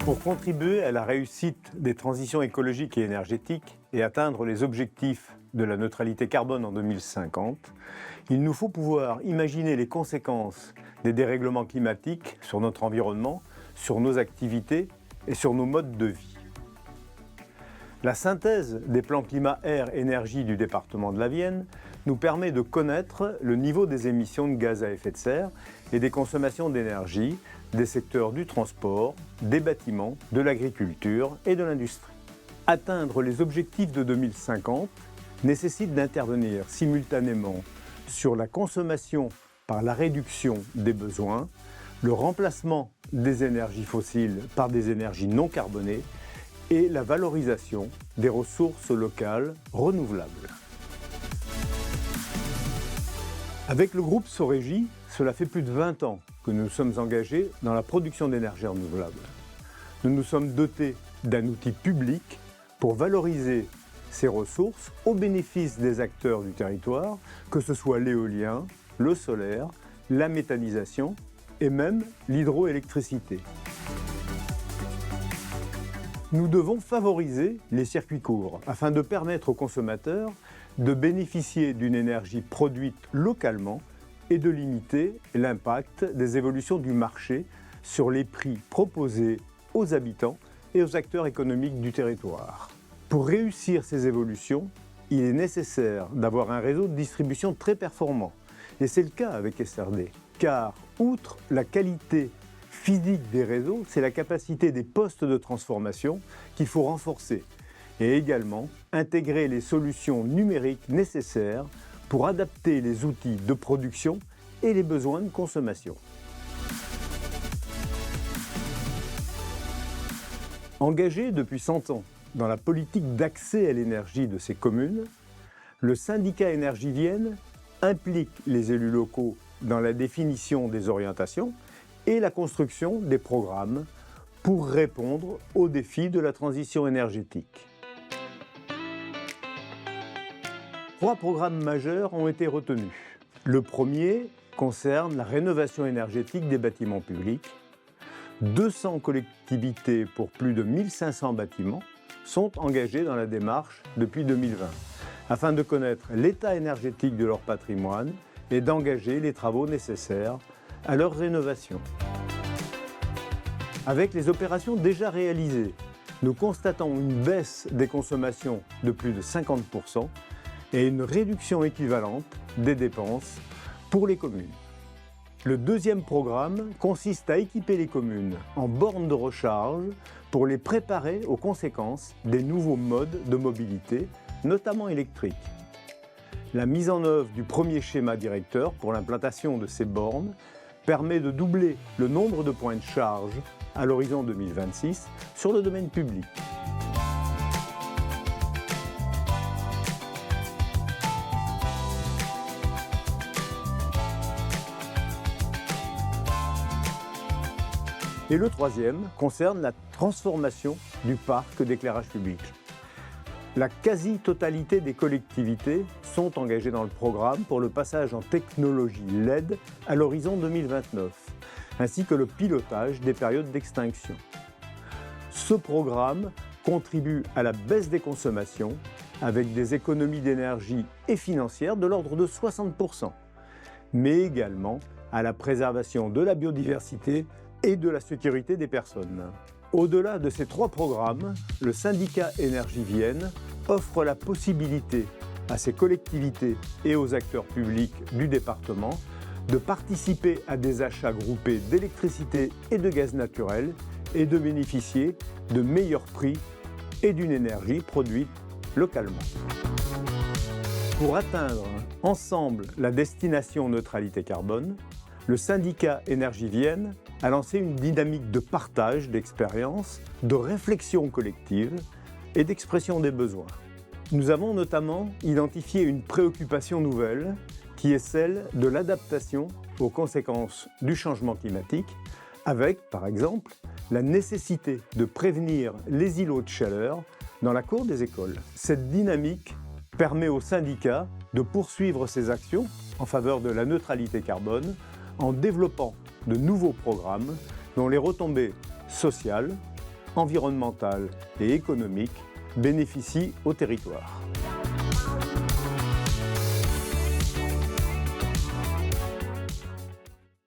Pour contribuer à la réussite des transitions écologiques et énergétiques et atteindre les objectifs de la neutralité carbone en 2050, il nous faut pouvoir imaginer les conséquences des dérèglements climatiques sur notre environnement, sur nos activités et sur nos modes de vie. La synthèse des plans climat-air-énergie du département de la Vienne nous permet de connaître le niveau des émissions de gaz à effet de serre et des consommations d'énergie des secteurs du transport, des bâtiments, de l'agriculture et de l'industrie. Atteindre les objectifs de 2050 nécessite d'intervenir simultanément sur la consommation par la réduction des besoins, le remplacement des énergies fossiles par des énergies non carbonées et la valorisation des ressources locales renouvelables. Avec le groupe Sorégie, cela fait plus de 20 ans que nous sommes engagés dans la production d'énergie renouvelable. Nous nous sommes dotés d'un outil public pour valoriser ces ressources au bénéfice des acteurs du territoire, que ce soit l'éolien, le solaire, la méthanisation et même l'hydroélectricité. Nous devons favoriser les circuits courts afin de permettre aux consommateurs de bénéficier d'une énergie produite localement et de limiter l'impact des évolutions du marché sur les prix proposés aux habitants et aux acteurs économiques du territoire. Pour réussir ces évolutions, il est nécessaire d'avoir un réseau de distribution très performant. Et c'est le cas avec SRD, car outre la qualité physique des réseaux, c'est la capacité des postes de transformation qu'il faut renforcer et également intégrer les solutions numériques nécessaires pour adapter les outils de production et les besoins de consommation. Engagé depuis 100 ans dans la politique d'accès à l'énergie de ces communes, le syndicat Énergie Vienne implique les élus locaux dans la définition des orientations et la construction des programmes pour répondre aux défis de la transition énergétique. 3 programmes majeurs ont été retenus. Le premier concerne la rénovation énergétique des bâtiments publics. 200 collectivités pour plus de 1500 bâtiments sont engagées dans la démarche depuis 2020, afin de connaître l'état énergétique de leur patrimoine et d'engager les travaux nécessaires à leur rénovation. Avec les opérations déjà réalisées, nous constatons une baisse des consommations de plus de 50% et une réduction équivalente des dépenses pour les communes. Le deuxième programme consiste à équiper les communes en bornes de recharge pour les préparer aux conséquences des nouveaux modes de mobilité, notamment électriques. La mise en œuvre du premier schéma directeur pour l'implantation de ces bornes permet de doubler le nombre de points de charge à l'horizon 2026 sur le domaine public. Et le troisième concerne la transformation du parc d'éclairage public. La quasi-totalité des collectivités sont engagées dans le programme pour le passage en technologie LED à l'horizon 2029, ainsi que le pilotage des périodes d'extinction. Ce programme contribue à la baisse des consommations avec des économies d'énergie et financières de l'ordre de 60%, mais également à la préservation de la biodiversité et de la sécurité des personnes. Au-delà de ces 3 programmes, le syndicat Énergie Vienne offre la possibilité à ces collectivités et aux acteurs publics du département de participer à des achats groupés d'électricité et de gaz naturel et de bénéficier de meilleurs prix et d'une énergie produite localement. Pour atteindre ensemble la destination neutralité carbone, le syndicat Énergie Vienne a lancé une dynamique de partage d'expériences, de réflexion collective et d'expression des besoins. Nous avons notamment identifié une préoccupation nouvelle qui est celle de l'adaptation aux conséquences du changement climatique, avec, par exemple, la nécessité de prévenir les îlots de chaleur dans la cour des écoles. Cette dynamique permet au syndicat de poursuivre ses actions en faveur de la neutralité carbone en développant de nouveaux programmes dont les retombées sociales, environnementale et économique bénéficient au territoire.